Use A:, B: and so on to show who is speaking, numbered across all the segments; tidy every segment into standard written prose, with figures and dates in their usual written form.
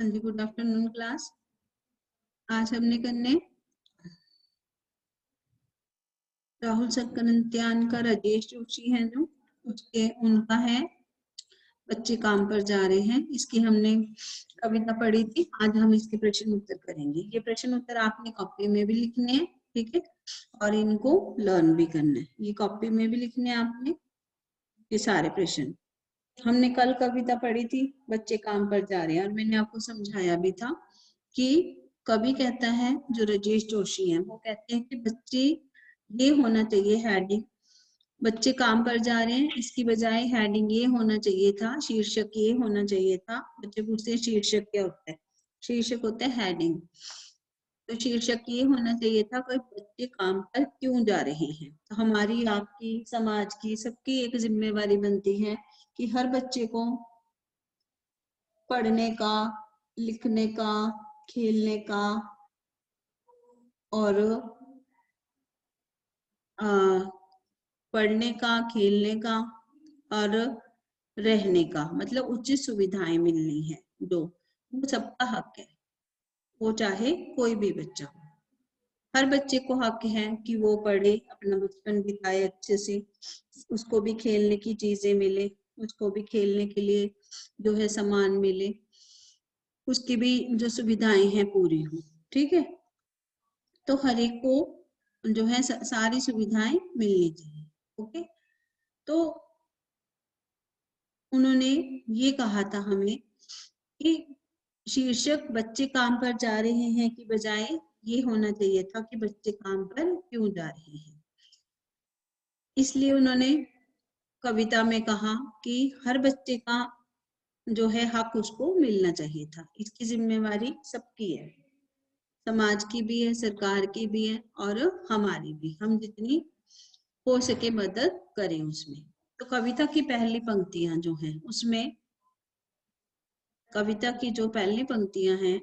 A: हाँ जी, good afternoon class. आज हमने करने राहुल सक्करंत्यान का राजेश जोशी है जो उसके उनका है बच्चे काम पर जा रहे हैं। इसकी हमने कविता पढ़ी थी। आज हम इसके प्रश्न उत्तर करेंगे। ये प्रश्न उत्तर आपने कॉपी में भी लिखने हैं, ठीक है, और इनको लर्न भी करना है। ये कॉपी में भी लिखने हैं आपने ये सारे प्रश्न। हमने कल कविता पढ़ी थी बच्चे काम पर जा रहे हैं, और मैंने आपको समझाया भी था कि कवि कहता है जो राजेश जोशी हैं वो कहते हैं कि बच्चे ये होना चाहिए हेडिंग, बच्चे काम पर जा रहे हैं, इसकी बजाय हेडिंग ये होना चाहिए था, शीर्षक ये होना चाहिए था। बच्चे पूछते हैं शीर्षक क्या होता है, शीर्षक होता है हेडिंग। तो शीर्षक ये होना चाहिए था कि बच्चे काम पर क्यों जा रहे हैं। तो हमारी, आपकी, समाज की, सबकी एक जिम्मेवारी बनती है कि हर बच्चे को पढ़ने का, लिखने का, खेलने का और पढ़ने का, खेलने का और रहने का, मतलब उचित सुविधाएं मिलनी है जो वो सबका हक है, वो चाहे कोई भी बच्चा हो। हर बच्चे को हक है कि वो पढ़े, अपना बचपन बिताए अच्छे से, उसको भी खेलने की चीजें मिले, उसको भी खेलने के लिए जो है सामान मिले, उसकी भी जो सुविधाएं हैं पूरी हो, ठीक है। तो हर एक को जो है सारी सुविधाएं मिलनी चाहिए, ओके। तो उन्होंने ये कहा था हमें कि शीर्षक बच्चे काम पर जा रहे हैं की बजाय ये होना चाहिए था कि बच्चे काम पर क्यों जा रहे हैं। इसलिए उन्होंने कविता में कहा कि हर बच्चे का जो है हक उसको मिलना चाहिए था। इसकी जिम्मेवारी सबकी है, समाज की भी है, सरकार की भी है और हमारी भी। हम जितनी हो सके मदद करें उसमें। तो कविता की पहली पंक्तियां जो हैं उसमें, कविता की जो पहली पंक्तियां हैं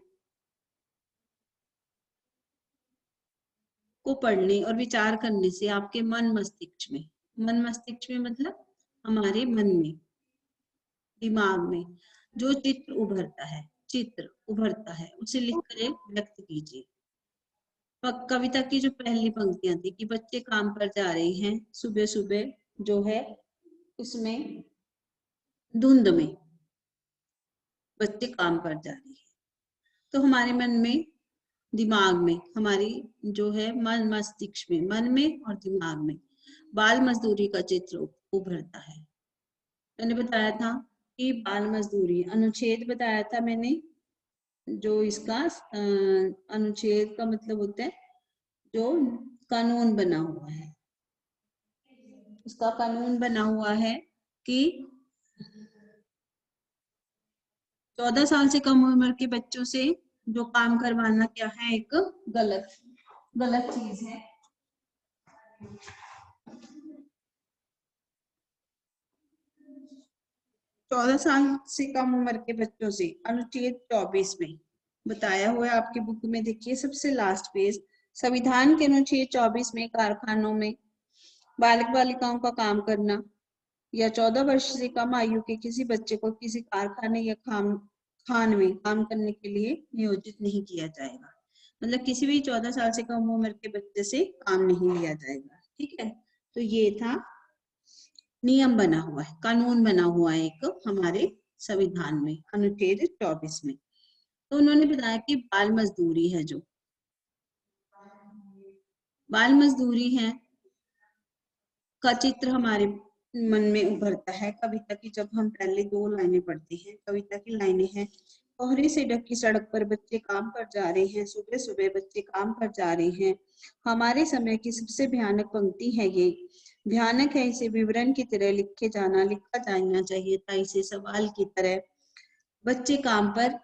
A: को पढ़ने और विचार करने से आपके मन मस्तिष्क में मतलब हमारे मन में, दिमाग में जो चित्र उभरता है उसे लिखकर व्यक्त कीजिए। कविता की जो पहली पंक्तियां थी कि बच्चे काम पर जा रहे हैं, सुबह सुबह जो है उसमें धुंध में बच्चे काम पर जा रहे हैं, तो हमारे मन में, दिमाग में, हमारी जो है मस्तिष्क में, मन में और दिमाग में बाल मजदूरी का चित्र उभरता है। मैंने बताया था कि बाल मजदूरी अनुच्छेद बताया था मैंने, जो इसका अनुच्छेद का मतलब होता है जो कानून बना हुआ है। उसका कानून बना हुआ है कि 14 साल से कम उम्र के बच्चों से जो काम करवाना क्या है, एक गलत चीज है। चौदह साल से कम उम्र के बच्चों से अनुच्छेद 24 में बताया हुआ है, आपकी बुक में देखिए सबसे लास्ट पेज। संविधान के अनुच्छेद 24 में कारखानों में बालक बालिकाओं का काम करना या 14 वर्ष से कम आयु के किसी बच्चे को किसी कारखाने या खान में काम करने के लिए नियोजित नहीं किया जाएगा। मतलब किसी भी 14 साल से कम उम्र के बच्चे से काम नहीं लिया जाएगा, ठीक है। तो ये था नियम बना हुआ है, कानून बना हुआ है एक हमारे संविधान में, अनुच्छेद 24 में। तो उन्होंने बताया कि बाल मजदूरी है, जो बाल मजदूरी है का चित्र हमारे मन में उभरता है कविता की। जब हम पहले 2 लाइनें पढ़ते हैं, कविता की लाइनें हैं, कोहरे से ढकी सड़क पर बच्चे काम पर जा रहे हैं, सुबह सुबह बच्चे काम पर जा रहे हैं। हमारे समय की सबसे भयानक पंक्ति है ये, भयानक है इसे विवरण की तरह लिखा जाना चाहिए था इसे सवाल की तरह। बच्चे काम पर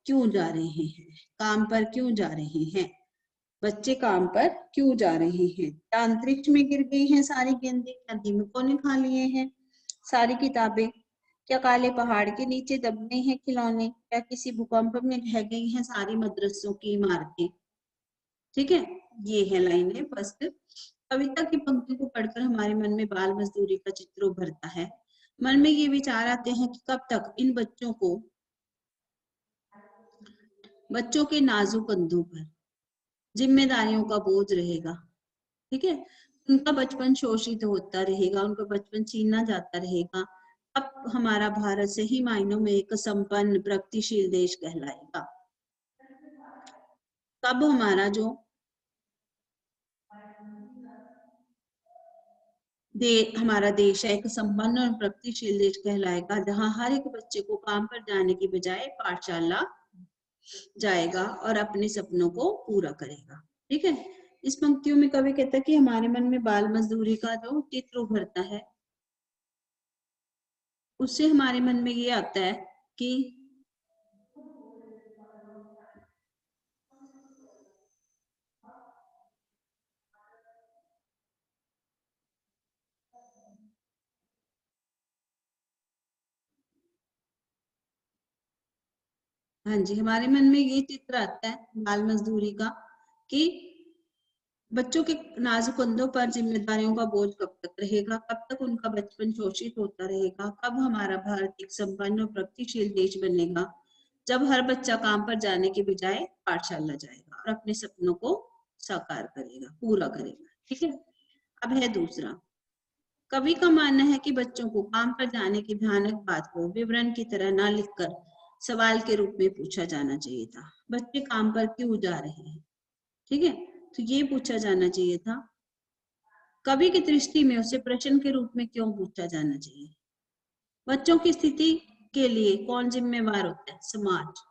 A: क्यों जा रहे हैं, काम पर क्यों जा रहे हैं, बच्चे काम पर क्यों जा रहे हैं। क्या अंतरिक्ष में गिर गई हैं सारी गेंदें, क्या दीमकों ने खा लिए हैं सारी किताबें, क्या काले पहाड़ के नीचे दब गए हैं खिलौने, क्या किसी भूकंप में ढह गई हैं सारी मदरसों की इमारतें। ठीक है, ये है लाइनें फर्स्ट। कविता की पंक्ति को पढ़कर हमारे मन में बाल मजदूरी का चित्र उभरता है। मन में ये विचार आते हैं कि कब तक इन बच्चों को बच्चों के नाजुक कंधों पर जिम्मेदारियों का बोझ रहेगा, ठीक है। उनका बचपन शोषित होता रहेगा, उनका बचपन छीना जाता रहेगा। अब हमारा भारत सही मायनों में एक संपन्न प्रगतिशील देश कहलाएगा। तब हमारा जो हमारा देश है एक संपन्न और प्रगतिशील देश कहलाएगा, जहां हर एक बच्चे को काम पर जाने की बजाय पाठशाला जाएगा और अपने सपनों को पूरा करेगा, ठीक है। इस पंक्तियों में कवि कहता है कि हमारे मन में बाल मजदूरी का जो चित्र उभरता है, उससे हमारे मन में ये आता है कि हाँ जी, हमारे मन में ये चित्र आता है बाल मजदूरी का कि बच्चों के नाजुक कंधों पर जिम्मेदारियों का बोझ कब तक रहेगा, कब तक उनका बचपन शोषित होता रहेगा, कब हमारा भारत एक संपन्न और प्रगतिशील देश बनेगा, जब हर बच्चा काम पर जाने के बजाय पाठशाला जाएगा और अपने सपनों को साकार करेगा, पूरा करेगा, ठीक है। अब है दूसरा, कवि का मानना है कि बच्चों को काम पर जाने की भयानक बात को विवरण की तरह न लिखकर सवाल के रूप में पूछा जाना चाहिए था। बच्चे काम पर क्यों जा रहे हैं, ठीक है, तो ये पूछा जाना चाहिए था। कवि की दृष्टि में उसे प्रश्न के रूप में क्यों पूछा जाना चाहिए। बच्चों की स्थिति के लिए कौन जिम्मेवार होता है, समाज।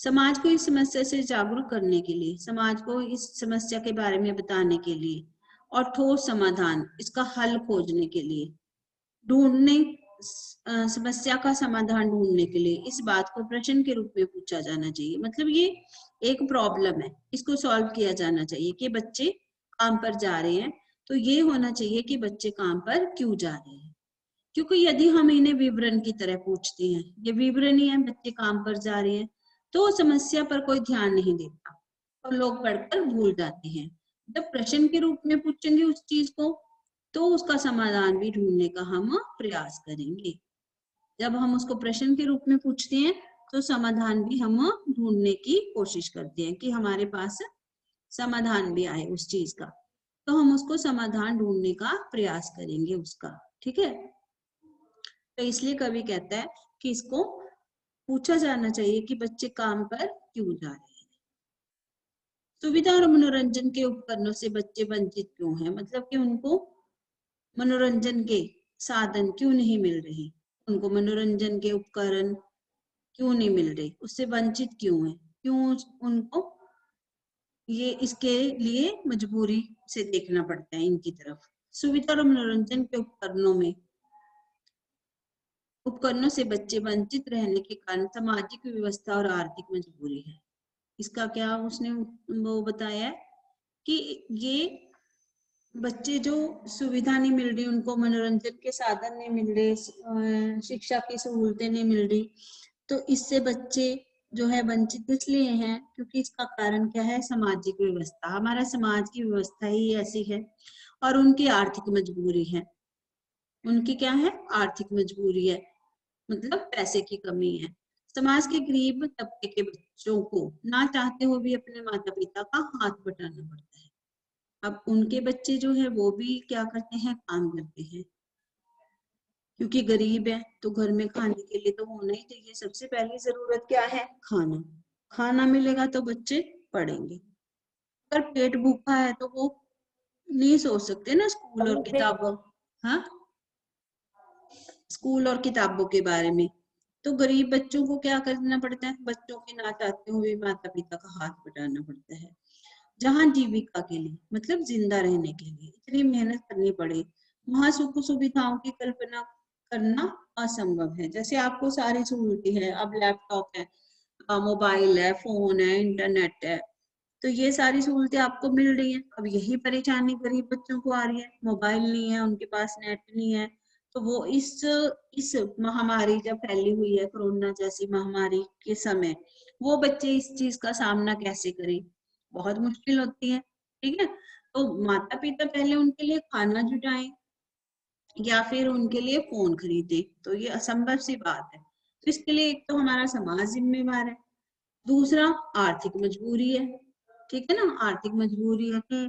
A: समाज को इस समस्या से जागरूक करने के लिए, समाज को इस समस्या के बारे में बताने के लिए और ठोस समाधान, इसका हल खोजने के लिए, ढूंढने समस्या का समाधान ढूंढने के लिए इस बात को प्रश्न के रूप में पूछा जाना चाहिए। मतलब ये एक प्रॉब्लम है, इसको सॉल्व किया जाना चाहिए कि बच्चे काम पर जा रहे हैं, तो ये होना चाहिए कि बच्चे काम पर क्यों जा रहे हैं। क्योंकि यदि हम इन्हें विवरण की तरह पूछते हैं, ये विवरण ही है बच्चे काम पर जा रहे हैं, तो समस्या पर कोई ध्यान नहीं देता और लोग पढ़कर भूल जाते हैं। जब प्रश्न के रूप में पूछेंगे उस चीज को, तो उसका समाधान भी ढूंढने का हम प्रयास करेंगे। जब हम उसको प्रश्न के रूप में पूछते हैं तो समाधान भी हम ढूंढने की कोशिश करते हैं कि हमारे पास समाधान भी आए उस चीज का, तो हम उसको समाधान ढूंढने का प्रयास करेंगे उसका, ठीक है। तो इसलिए कवि कहता है कि इसको पूछा जाना चाहिए कि बच्चे काम पर क्यों जा रहे हैं। सुविधा और मनोरंजन के उपकरणों से बच्चे वंचित क्यों हैं, मतलब कि उनको मनोरंजन के साधन क्यों नहीं मिल रहे, उनको मनोरंजन के उपकरण क्यों नहीं मिल रहे, उससे वंचित क्यों है, क्यों उनको ये इसके लिए मजबूरी से देखना पड़ता है इनकी तरफ। सुविधा और मनोरंजन के उपकरणों से बच्चे वंचित रहने के कारण सामाजिक व्यवस्था और आर्थिक मजबूरी है। इसका क्या उसने वो बताया है कि ये बच्चे जो सुविधा नहीं मिल रही, उनको मनोरंजन के साधन नहीं मिल रहे, शिक्षा की सहूलतें नहीं मिल रही, तो इससे बच्चे जो है वंचित इसलिए हैं क्योंकि इसका कारण क्या है, सामाजिक व्यवस्था। हमारा समाज की व्यवस्था ही ऐसी है और उनकी आर्थिक मजबूरी है। उनकी क्या है, आर्थिक मजबूरी है, मतलब पैसे की कमी है। समाज के गरीब तबके के बच्चों को ना चाहते हुए भी अपने माता पिता का हाथ बटाना पड़ता है। अब उनके बच्चे जो है वो भी क्या करते हैं, काम करते हैं, क्योंकि गरीब है तो घर में खाने के लिए तो होना ही चाहिए। सबसे पहली जरूरत क्या है, खाना। खाना मिलेगा तो बच्चे पढ़ेंगे। अगर पेट भूखा है तो वो नहीं सोच सकते ना स्कूल और किताबों, हाँ, स्कूल और किताबों के बारे में। तो गरीब बच्चों को क्या करना पड़ता है, बच्चों के ना चाहते हुए माता पिता का हाथ बटाना पड़ता है। जहाँ जीविका के लिए, मतलब जिंदा रहने के लिए इतनी मेहनत करनी पड़े, वहां सुख सुविधाओं की कल्पना करना असंभव है। जैसे आपको सारी सहूलतें है, अब लैपटॉप है, मोबाइल है, फोन है, इंटरनेट है, तो ये सारी सहूलतें आपको मिल रही है। अब यही परेशानी गरीब बच्चों को आ रही है, मोबाइल नहीं है, उनके पास नेट नहीं है, तो वो इस महामारी जब फैली हुई है, कोरोना जैसी महामारी के समय, वो बच्चे इस चीज का सामना कैसे करें, बहुत मुश्किल होती है, ठीक है। तो माता पिता पहले उनके लिए खाना जुटाएं या फिर उनके लिए फोन खरीदे, तो ये असंभव सी बात है। तो इसके लिए एक तो हमारा समाज जिम्मेवार है, दूसरा आर्थिक मजबूरी है, ठीक है ना, आर्थिक मजबूरी है कि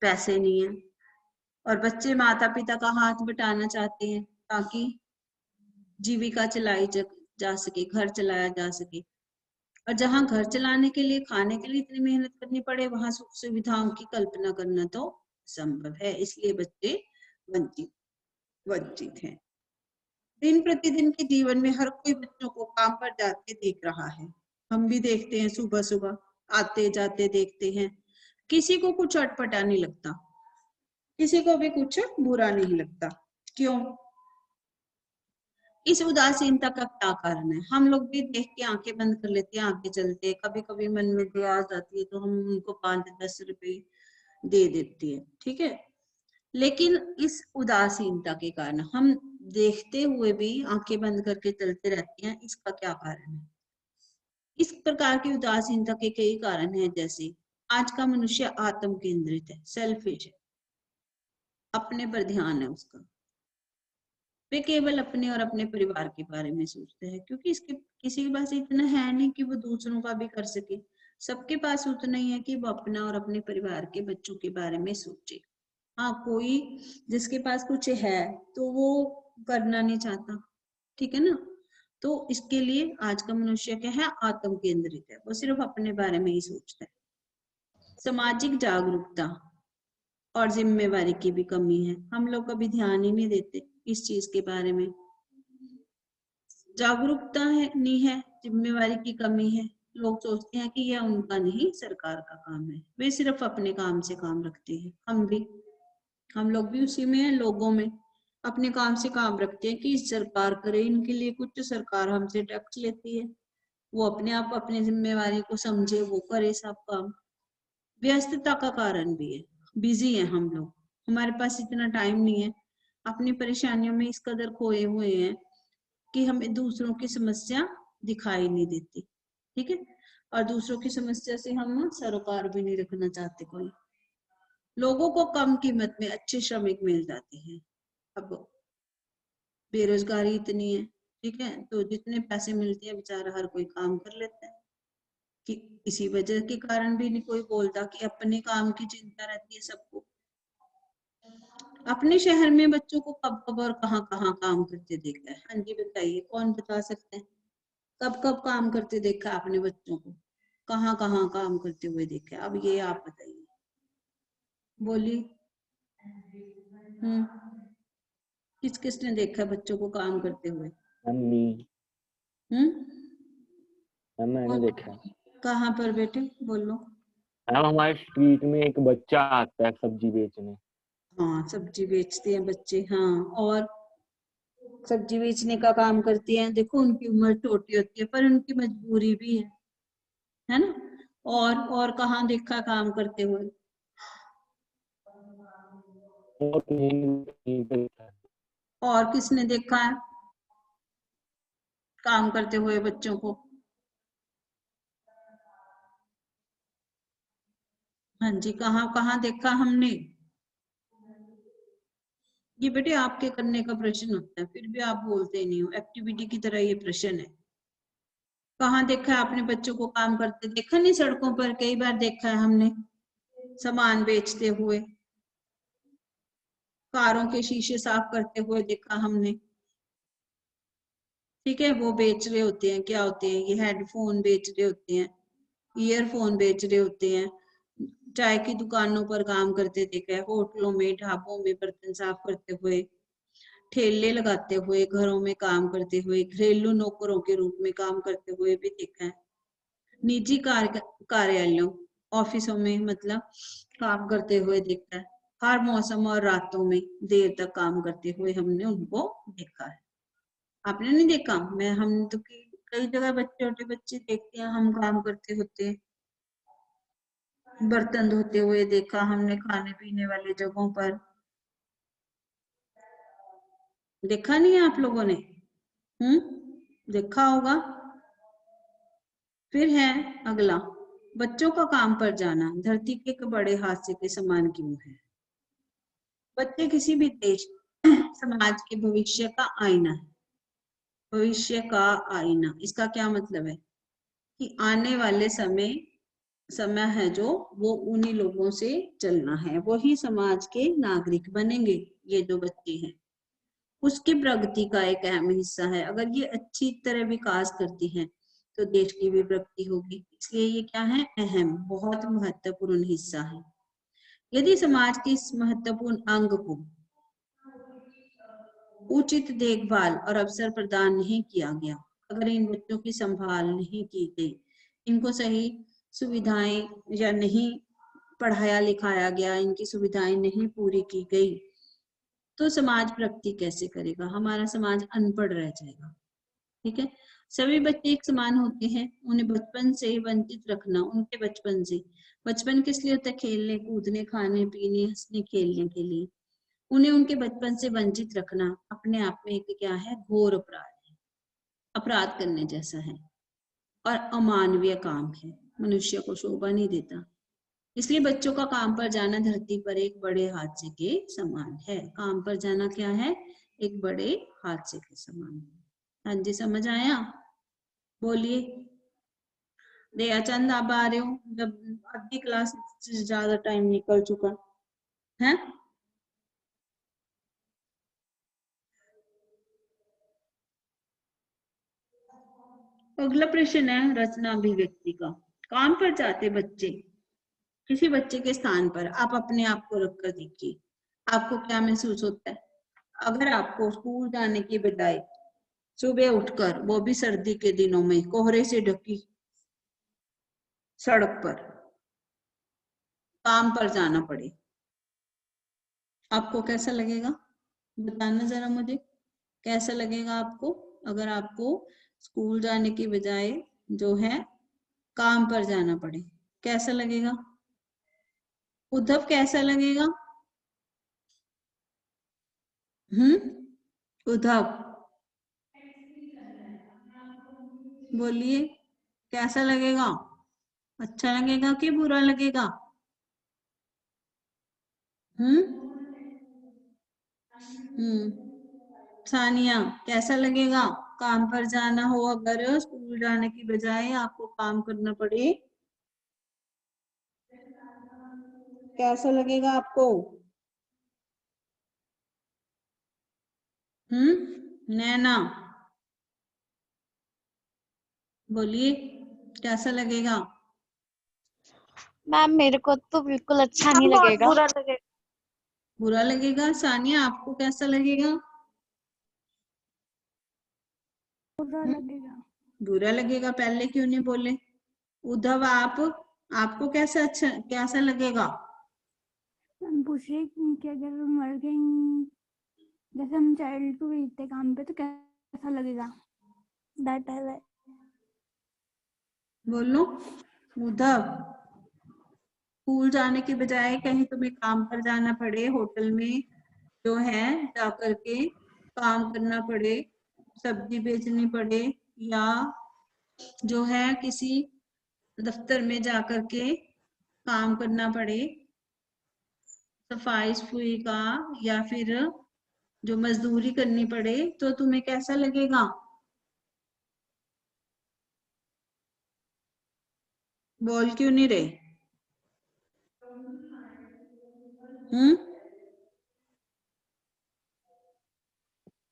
A: पैसे नहीं है और बच्चे माता पिता का हाथ बटाना चाहते हैं ताकि जीविका चलाई जा सके, घर चलाया जा सके। और जहां घर चलाने के लिए, खाने के लिए इतनी मेहनत करनी पड़े, वहां सुख सुविधाओं की कल्पना करना तो संभव है। इसलिए बच्चे वंचित वंचित हैं। दिन प्रतिदिन के जीवन में हर कोई बच्चों को काम पर जाते देख रहा है। हम भी देखते हैं, सुबह सुबह आते जाते देखते हैं। किसी को कुछ अटपटा नहीं लगता, किसी को भी कुछ बुरा नहीं लगता। क्यों? इस उदासीनता का क्या कारण है? हम लोग भी देख के आंखें बंद कर लेते हैं, आंखें चलते, कभी कभी मन में दया आ जाती है तो हम उनको 5-10 रुपए दे देते हैं, ठीक है। लेकिन इस उदासीनता के कारण हम देखते हुए भी आंखें बंद करके चलते रहते हैं, इसका क्या कारण है? इस प्रकार की उदासीनता के कई कारण हैं, जैसे आज का मनुष्य आत्म केंद्रित है, सेल्फिश है, अपने पर ध्यान है उसका, वे केवल अपने और अपने परिवार के बारे में सोचते हैं, क्योंकि इसके किसी के पास इतना है नहीं कि वो दूसरों का भी कर सके। सबके पास उतना ही है कि वो अपना और अपने परिवार के बच्चों के बारे में सोचे। हाँ, कोई जिसके पास कुछ है तो वो करना नहीं चाहता, ठीक है ना। तो इसके लिए आज का मनुष्य क्या है? आत्म केंद्रित है, वो सिर्फ अपने बारे में ही सोचता है। सामाजिक जागरूकता और जिम्मेवारी की भी कमी है, हम लोग कभी ध्यान ही नहीं देते इस चीज के बारे में। जागरूकता है नहीं है, जिम्मेवारी की कमी है। लोग सोचते हैं कि यह उनका नहीं, सरकार का काम है। वे सिर्फ अपने काम से काम रखते हैं। हम लोग भी उसी में है, लोगों में अपने काम से काम रखते हैं कि सरकार करे इनके लिए कुछ, सरकार हमसे टैक्स लेती है। वो अपने आप अपनी जिम्मेवारी को समझे, वो करे सब काम। व्यस्तता का कारण भी है, बिजी है हम लोग, हमारे पास इतना टाइम नहीं है, अपनी परेशानियों में इस कदर खोए हुए हैं कि हमें दूसरों की समस्या दिखाई नहीं देती, ठीक है। और दूसरों की समस्या से हम सरोकार भी नहीं रखना चाहते कोई। लोगों को कम कीमत में अच्छे श्रमिक मिल जाते हैं। अब बेरोजगारी इतनी है, ठीक है, तो जितने पैसे मिलते हैं बेचारा हर कोई काम कर लेता है। कि इसी वजह के कारण भी नहीं कोई बोलता कि अपने काम की चिंता रहती है सबको। अपने शहर में बच्चों को कब कब और कहाँ कहाँ काम करते देखा है? हाँ जी बताइए, कौन बता सकते हैं? कब कब काम करते देखा आपने बच्चों को? कहाँ कहाँ काम करते हुए देखा? अब ये आप बताइए, बोलिए। किस किसने देखा बच्चों को काम करते हुए?
B: मम्मी। मैंने देखा है।
A: कहाँ पर बेटे, बोलो।
B: हमारे स्ट्रीट में एक बच्चा आता है सब्जी बेचने।
A: हाँ, सब्जी बेचते हैं बच्चे, हाँ, और सब्जी बेचने का काम करती हैं। देखो उनकी उम्र छोटी होती है पर उनकी मजबूरी भी है ना। और कहाँ देखा काम करते हुए?
B: और कहीं पे देखा है।
A: और किसने देखा है काम करते हुए बच्चों को? हाँ जी, कहाँ कहाँ देखा हमने? ये बेटे आपके करने का प्रश्न होता है, फिर भी आप बोलते नहीं हो, एक्टिविटी की तरह ये प्रश्न है। कहाँ देखा है आपने बच्चों को काम करते? देखा नहीं? सड़कों पर कई बार देखा है हमने, सामान बेचते हुए, कारों के शीशे साफ करते हुए देखा हमने, ठीक है। वो बेच रहे होते हैं, क्या होते हैं ये? हेडफोन बेच रहे होते हैं, ईयरफोन बेच रहे होते हैं। चाय की दुकानों पर काम करते देखा है, होटलों में, ढाबों में बर्तन साफ करते हुए, ठेले लगाते हुए, घरों में काम करते हुए, घरेलू नौकरों के रूप में काम करते हुए भी देखा है। निजी कार्यालयों, ऑफिसों में मतलब काम करते हुए देखा है। हर मौसम और रातों में देर तक काम करते हुए हमने उनको देखा है। आपने नहीं देखा? हम तो कई जगह बच्चे, छोटे बच्चे देखते हैं, हम काम करते होते हैं, बर्तन धोते हुए देखा हमने, खाने पीने वाली जगहों पर देखा नहीं है आप लोगों ने? देखा होगा। फिर है अगला, बच्चों का काम पर जाना धरती के एक बड़े हादसे के समान क्यों है? बच्चे किसी भी देश समाज के भविष्य का आईना है। भविष्य का आईना, इसका क्या मतलब है? कि आने वाले समय है जो वो उन्हीं लोगों से चलना है, वही समाज के नागरिक बनेंगे। ये जो बच्चे हैं उसकी प्रगति का एक अहम हिस्सा है। अगर ये अच्छी तरह विकास करती हैं तो देश की भी प्रगति होगी। इसलिए ये क्या है, अहम, बहुत महत्वपूर्ण हिस्सा है। यदि समाज के इस महत्वपूर्ण अंग को उचित देखभाल और अवसर प्रदान नहीं किया गया, अगर इन बच्चों की संभाल नहीं की गई, इनको सही सुविधाएं या नहीं पढ़ाया लिखाया गया, इनकी सुविधाएं नहीं पूरी की गई, तो समाज प्रगति कैसे करेगा? हमारा समाज अनपढ़ रह जाएगा। ठीक है, सभी बच्चे एक समान होते हैं, उन्हें बचपन से वंचित रखना, उनके बचपन किस लिए होता है? खेलने कूदने, खाने पीने, हंसने खेलने के लिए। उन्हें उनके बचपन से वंचित रखना अपने आप में एक क्या है, घोर अपराध है, अपराध करने जैसा है और अमानवीय काम है, मनुष्य को शोभा नहीं देता। इसलिए बच्चों का काम पर जाना धरती पर एक बड़े हादसे के समान है। काम पर जाना क्या है? एक बड़े हादसे के समान है। हाँ जी, समझ आया? बोलिए। दयाचंद आप आ रहे हो? जब आधी क्लास से ज्यादा टाइम निकल चुका है। अगला प्रश्न है रचना अभिव्यक्ति का। काम पर जाते बच्चे, किसी बच्चे के स्थान पर आप अपने आप को रखकर देखिए, आपको क्या महसूस होता है? अगर आपको स्कूल जाने की बजाय सुबह उठकर, वो भी सर्दी के दिनों में कोहरे से ढकी सड़क पर काम पर जाना पड़े, आपको कैसा लगेगा? बताना जरा मुझे, कैसा लगेगा आपको? अगर आपको स्कूल जाने की बजाय जो है काम पर जाना पड़े, कैसा लगेगा? उद्धव कैसा लगेगा? उद्धव बोलिए, कैसा लगेगा? अच्छा लगेगा कि बुरा लगेगा? सानिया कैसा लगेगा? काम पर जाना हो, अगर स्कूल जाने की बजाय आपको काम करना पड़े, कैसा लगेगा आपको? नैना बोलिए, कैसा लगेगा?
C: मैम मेरे को तो बिल्कुल अच्छा नहीं लगेगा।
D: बुरा लगेगा।
A: बुरा लगेगा। सानिया आपको कैसा लगेगा?
D: बुरा लगेगा।
A: बुरा लगेगा। पहले क्यों नहीं बोले? उद्धव आपको कैसा लगेगा?
D: हम पूछ रहे कि अगर वर्किंग, जैसे हम चाइल्ड को भेजते काम पे तो कैसा लगेगा? दैट है।
A: बोलो उद्धव, स्कूल जाने के बजाय कहीं तुम्हें काम पर जाना पड़े, होटल में जो है जाकर के काम करना पड़े, सब्जी बेचनी पड़े, या जो है किसी दफ्तर में जाकर के काम करना पड़े, सफाई सफाई का, या फिर जो मजदूरी करनी पड़े, तो तुम्हें कैसा लगेगा? बोल क्यों नहीं रहे?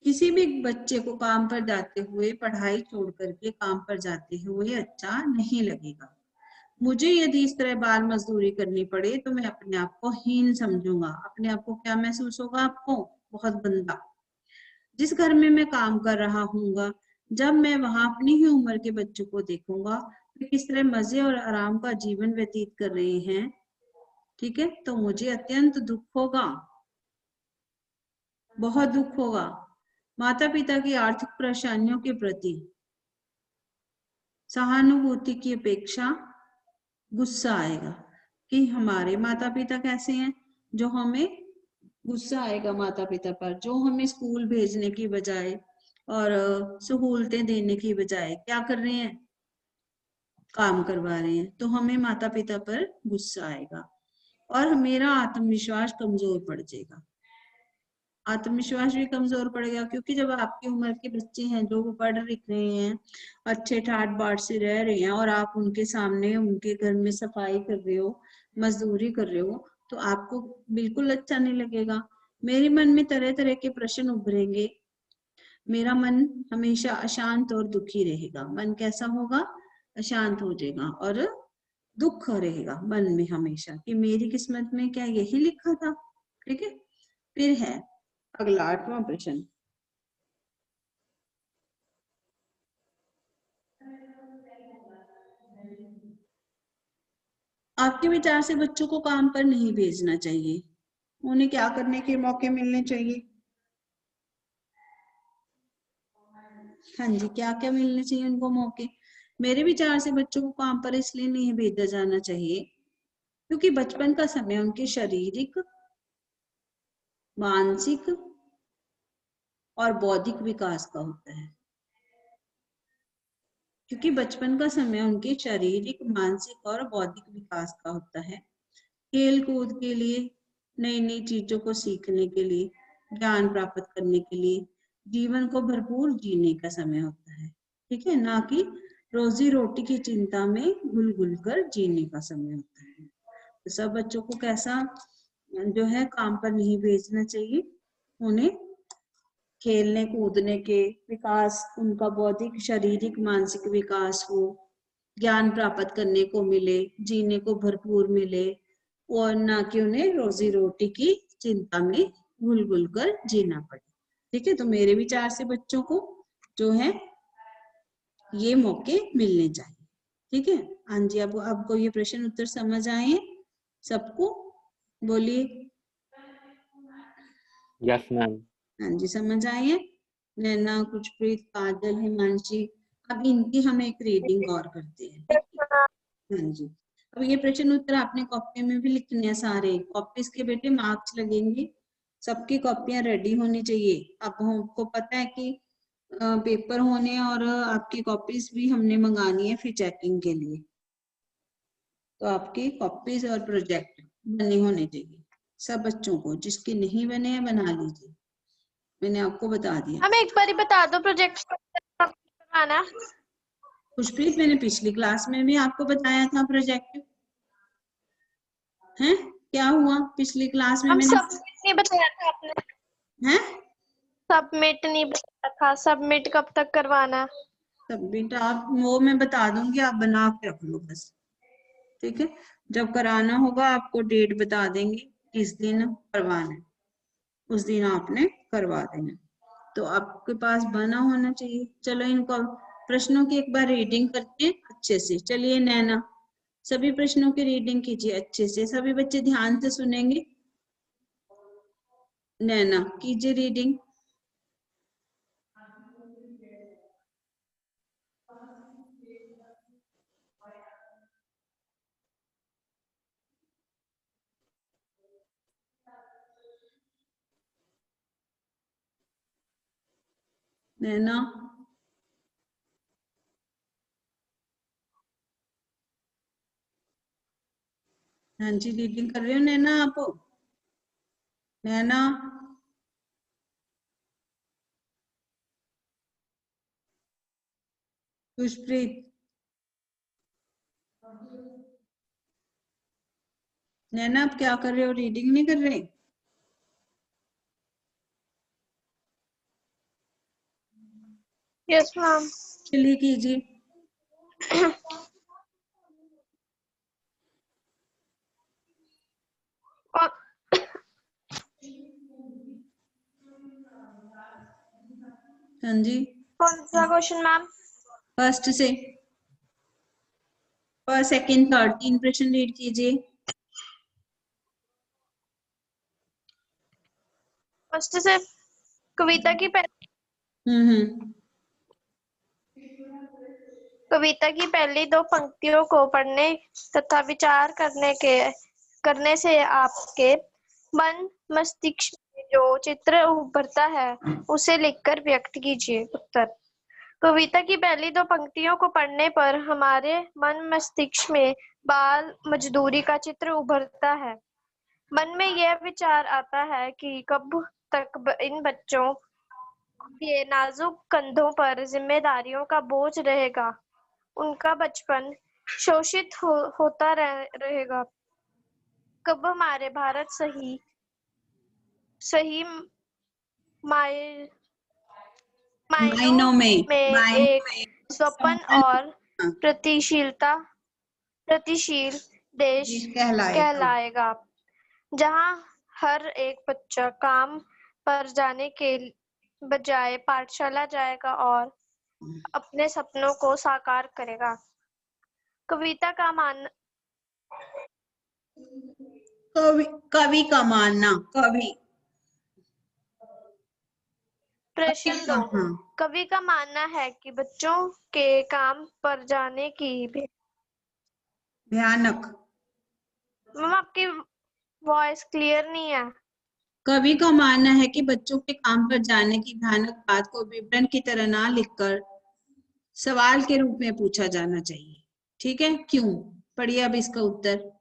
A: किसी भी बच्चे को काम पर जाते हुए, पढ़ाई छोड़ करके काम पर जाते हुए अच्छा नहीं लगेगा। मुझे यदि इस तरह बाल मजदूरी करनी पड़े तो मैं अपने आप को हीन समझूंगा। अपने आप को क्या महसूस होगा? आपको बहुत गंदा। जिस घर में मैं काम कर रहा हूँगा, जब मैं वहां अपनी ही उम्र के बच्चों को देखूंगा वे किस तरह मजे और आराम का जीवन व्यतीत कर रहे हैं, ठीक है, तो मुझे अत्यंत दुख होगा, बहुत दुख होगा। माता पिता की आर्थिक परेशानियों के प्रति सहानुभूति की अपेक्षा गुस्सा आएगा कि हमारे माता पिता कैसे हैं, जो हमें गुस्सा आएगा माता पिता पर, जो हमें स्कूल भेजने की बजाय और सहूलतें देने की बजाय क्या कर रहे हैं, काम करवा रहे हैं, तो हमें माता पिता पर गुस्सा आएगा और मेरा आत्मविश्वास कमजोर पड़ जाएगा। आत्मविश्वास भी कमजोर पड़ेगा, क्योंकि जब आपकी उम्र के बच्चे हैं जो पढ़ लिख रहे हैं, अच्छे ठाट बाट से रह रहे हैं, और आप उनके सामने उनके घर में सफाई कर रहे हो, मजदूरी कर रहे हो, तो आपको बिल्कुल अच्छा नहीं लगेगा। मेरे मन में तरह तरह के प्रश्न उभरेंगे, मेरा मन हमेशा अशांत और दुखी रहेगा। मन कैसा होगा? अशांत हो जाएगा और दुख रहेगा मन में हमेशा कि मेरी किस्मत में क्या यही लिखा था। ठीक है, फिर है अगला 8वां प्रश्न। आपके विचार से बच्चों को काम पर नहीं भेजना चाहिए, उन्हें क्या करने के मौके मिलने चाहिए? हाँ जी, क्या क्या मिलने चाहिए उनको मौके? मेरे विचार से बच्चों को काम पर इसलिए नहीं भेजा जाना चाहिए क्योंकि बचपन का समय उनके शारीरिक, मानसिक और बौद्धिक विकास का होता है। क्योंकि बचपन का समय उनके शारीरिक, मानसिक और बौद्धिक विकास का होता है। खेल कूद के लिए, नई नई चीजों को सीखने के लिए, ज्ञान प्राप्त करने के लिए, जीवन को भरपूर जीने का समय होता है। ठीक है, ना कि रोजी रोटी की चिंता में घुल घुल कर जीने का समय होता है। तो सब बच्चों को कैसा जो है काम पर नहीं भेजना चाहिए, उन्हें खेलने कूदने के विकास, उनका बौद्धिक, शारीरिक, मानसिक विकास हो, ज्ञान प्राप्त करने को मिले, जीने को भरपूर मिले, और ना कि उन्हें रोजी रोटी की चिंता में घुल घुल कर जीना पड़े। ठीक है, तो मेरे विचार से बच्चों को जो है ये मौके मिलने चाहिए। ठीक है, हाँ जी, अब आपको ये प्रश्न उत्तर समझ आए सबको? बोलिए।
B: Yes ma'am.
A: हाँ जी, समझ आए हैं। नैना, खुशप्रीत, काजल, हिमांशी, अब इनकी हम एक रीडिंग और करते हैं। ठीक है, हाँ जी। अब ये प्रश्न उत्तर आपने कॉपी में भी लिखने हैं सारे। कॉपीज के बेटे मार्क्स लगेंगे, सबकी कॉपियां रेडी होनी चाहिए। अब हमको पता है कि पेपर होने और आपकी कॉपीज भी हमने मंगानी है फिर चेकिंग के लिए, तो आपकी कॉपीज और प्रोजेक्ट बने होने चाहिए सब बच्चों को। जिसके नहीं बने हैं बना लीजिए, मैंने आपको बता दिया।
C: हमें एक बार ही बता दो प्रोजेक्ट बनाना।
A: खुशप्रीत, मैंने पिछली क्लास में भी आपको बताया था प्रोजेक्ट है। क्या हुआ पिछली क्लास में?
C: हम
A: मैंने
C: सबमिट नहीं बताया था आपने।
A: है
C: सबमिट नहीं बताया था, सबमिट कब तक करवाना है?
A: सबमिट आप वो मैं बता दूंगी, आप बना के रख लो बस। ठीक है, जब कराना होगा आपको डेट बता देंगे किस दिन करवाना है, उस दिन आपने करवा देना। तो आपके पास बना होना चाहिए। चलो इनको प्रश्नों की एक बार रीडिंग करते हैं अच्छे से। चलिए नैना, सभी प्रश्नों की रीडिंग कीजिए अच्छे से, सभी बच्चे ध्यान से सुनेंगे। नैना कीजिए रीडिंग। नैना, हाँ जी, रीडिंग कर रहे हो नैना आप? नैना, खुशप्रीत, नैना आप क्या कर रहे हो? रीडिंग नहीं कर रहे?
C: Yes ma'am.
A: चलिए कीजिए। हाँ जी,
C: कौन सा क्वेश्चन मैम?
A: फर्स्ट से फर्स्ट, सेकंड, थर्ड, 3 प्रश्न रीड कीजिए।
C: फर्स्ट से कविता की कविता की पहली 2 पंक्तियों को पढ़ने तथा विचार करने से आपके मन मस्तिष्क में जो चित्र उभरता है उसे लिखकर व्यक्त कीजिए। उत्तर: कविता की पहली 2 पंक्तियों को पढ़ने पर हमारे मन मस्तिष्क में बाल मजदूरी का चित्र उभरता है। मन में यह विचार आता है कि कब तक इन बच्चों के नाजुक कंधों पर जिम्मेदारियों का बोझ रहेगा, उनका बचपन शोषित होता रहेगा। कब हमारे भारत सही माय मायनों
A: मायनों में
C: में एक स्वपन और
A: हाँ,
C: प्रगतिशील देश कहलाएगा, जहां हर एक बच्चा काम पर जाने के बजाय पाठशाला जाएगा और अपने सपनों को साकार करेगा। कविता का मान
A: कवि का मानना, कवि
C: प्रश्न 2।
A: हाँ,
C: कवि का मानना है कि बच्चों के काम पर जाने की
A: भयानक।
C: मैम आपकी वॉइस क्लियर नहीं है।
A: कवि का मानना है कि बच्चों के काम पर जाने की भयानक बात को विवरण की तरह ना लिखकर सवाल के रूप में पूछा जाना चाहिए। ठीक है, क्यों? पढ़िए अब इसका उत्तर।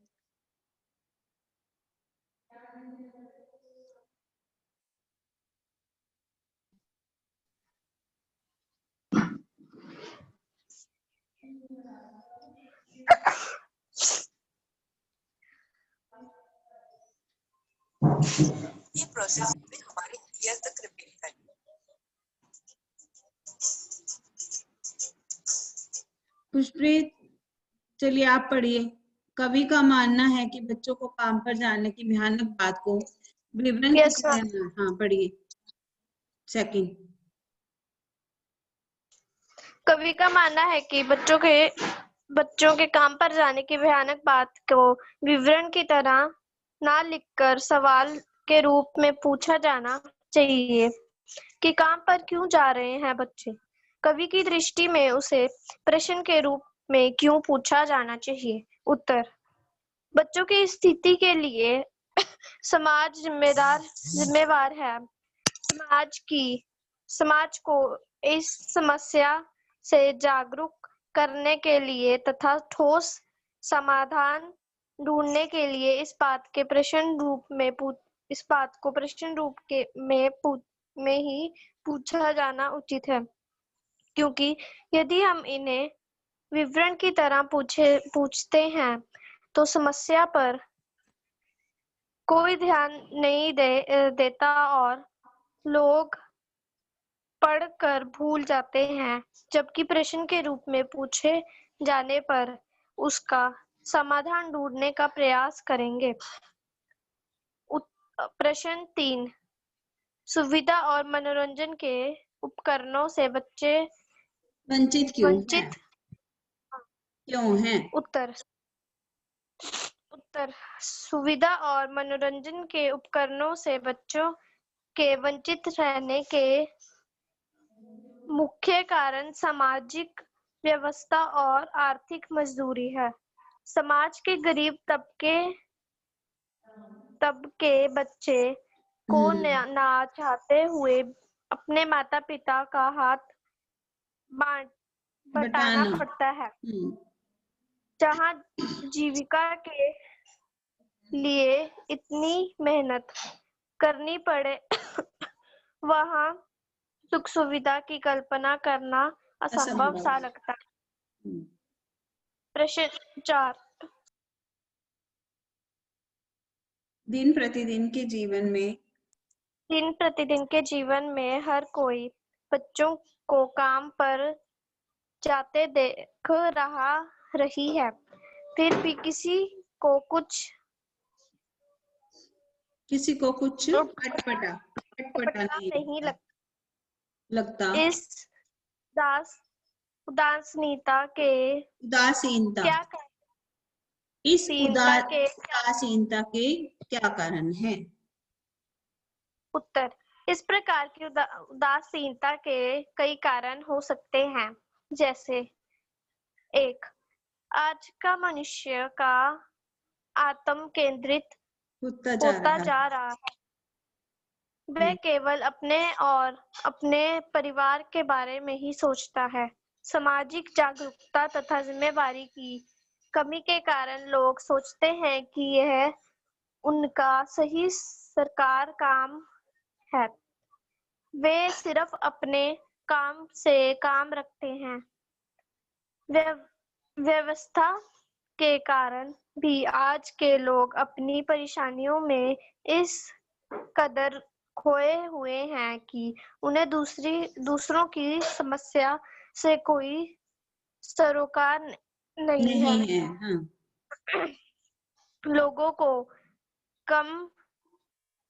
E: ये प्रोसेस हमारे ईयर तक रिपीट करनी।
A: पुष्पप्रीत, चलिए आप पढ़िए। कवि का मानना है कि बच्चों को काम पर जाने की भयानक बात को विवरण की तरह, हाँ पढ़िए। सेकंड,
C: कवि का मानना है कि बच्चों के काम पर जाने की भयानक बात को विवरण की तरह ना लिखकर सवाल के रूप में पूछा जाना चाहिए कि काम पर क्यों जा रहे हैं बच्चे। कवि की दृष्टि में उसे प्रश्न के रूप में क्यों पूछा जाना चाहिए। उत्तर, बच्चों की स्थिति के लिए समाज जिम्मेवार है। समाज को इस समस्या से जागरूक करने के लिए तथा ठोस समाधान ढूंढने के लिए इस बात को प्रश्न रूप में ही पूछा जाना उचित है, क्योंकि यदि हम इन्हें विवरण की तरह पूछते हैं तो समस्या पर कोई ध्यान नहीं देता और लोग पढ़कर भूल जाते हैं, जबकि प्रश्न के रूप में पूछे जाने पर उसका समाधान ढूंढने का प्रयास करेंगे। प्रश्न 3, सुविधा और मनोरंजन के उपकरणों से बच्चे
A: वंचित क्यों हैं?
C: उत्तर, सुविधा और मनोरंजन के उपकरणों से बच्चों के वंचित रहने के मुख्य कारण सामाजिक व्यवस्था और आर्थिक मजदूरी है। समाज के गरीब तबके बच्चे को ना चाहते हुए अपने माता पिता का हाथ बटाना पड़ता है, जहाँ जीविका के लिए इतनी मेहनत करनी पड़े वहाँ सुख सुविधा की कल्पना करना असंभव सा लगता है। प्रश्न 4,
A: दिन प्रतिदिन के जीवन में हर कोई बच्चों को काम पर जाते देख रही है, फिर भी किसी को कुछ अटपटा नहीं लगता।
C: इस उदासीनता
A: के क्या कारण है?
C: उत्तर, इस प्रकार की उदासीनता के कई कारण हो सकते हैं, जैसे 1, आज का मनुष्य का आत्म केंद्रित होता जा रहा है। वह केवल अपने और अपने परिवार के बारे में ही सोचता है। सामाजिक जागरूकता तथा जिम्मेदारी की कमी के कारण लोग सोचते हैं कि यह उनका सही सरकार काम है। वे सिर्फ अपने काम से काम रखते हैं। व्यवस्था के कारण भी आज के लोग अपनी परेशानियों में इस कदर खोए हुए हैं कि उन्हें दूसरों की समस्या से कोई सरोकार नहीं है।
A: नहीं है, हाँ।
C: लोगों को कम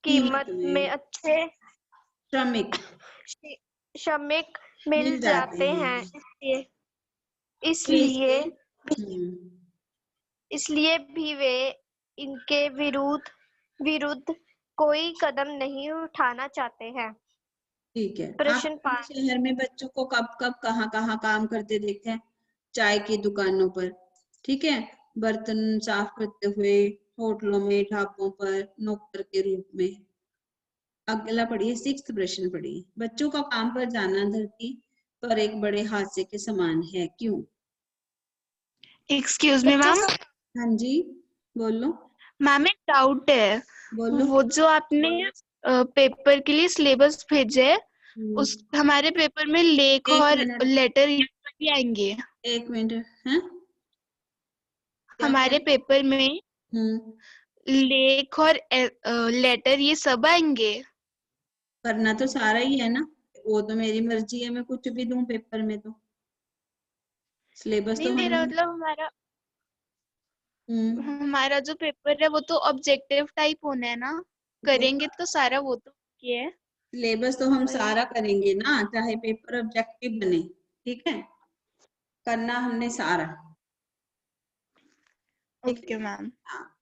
C: कीमत में अच्छे श्रमिक मिल जाते हैं। इसलिए भी वे इनके विरुद्ध कोई कदम नहीं उठाना चाहते हैं।
A: ठीक है।
C: प्रश्न
A: आप
C: 5।
A: शहर में बच्चों को कब कब कहाँ काम करते देखते हैं? चाय की दुकानों पर, ठीक है, बर्तन साफ करते हुए, होटलों में, ढाबों पर नौकर के रूप में। अगला पढ़िए, 6th प्रश्न पढ़िए। बच्चों का काम पर जाना धरती पर एक बड़े हादसे के समान है, क्यों?
F: Excuse me ma'am.
A: हाँ जी, बोलो।
F: मैम एक डाउट है।
A: बोलो।
F: वो जो आपने पेपर के लिए सिलेबस भेजे, उस हमारे पेपर में लेख और लेटर भी आएंगे।
A: एक मिनट, हैं?
F: हमारे पेपर में लेख और लेटर ये सब आएंगे।
A: करना तो सारा ही है ना, वो तो मेरी मर्जी है, मैं कुछ भी दूं पेपर में। तो सिलेबस तो
F: मेरा मतलब हमारा जो पेपर है वो तो ऑब्जेक्टिव टाइप होना है ना, करेंगे तो सारा वो तो है।
A: सिलेबस तो हम सारा करेंगे ना, चाहे पेपर ऑब्जेक्टिव बने, ठीक है, करना हमने सारा।
F: Okay ma'am.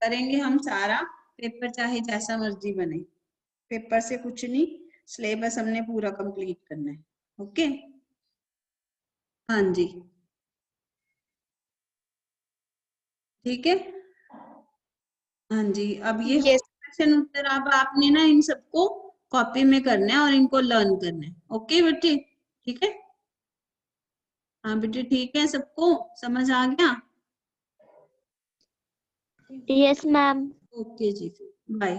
A: करेंगे हम सारा, पेपर चाहे जैसा मर्जी बने, पेपर से कुछ नहीं, सिलेबस हमने पूरा कंप्लीट करना है। ओके, हाँ जी, ठीक है। हाँ जी, अब ये क्वेश्चन उत्तर अब आपने ना इन सबको कॉपी में करना है और इनको लर्न करना है। ओके बेटे, ठीक है। हाँ बेटे, ठीक है, सबको समझ आ गया?
G: Yes ma'am.
A: ओके जी, बाय।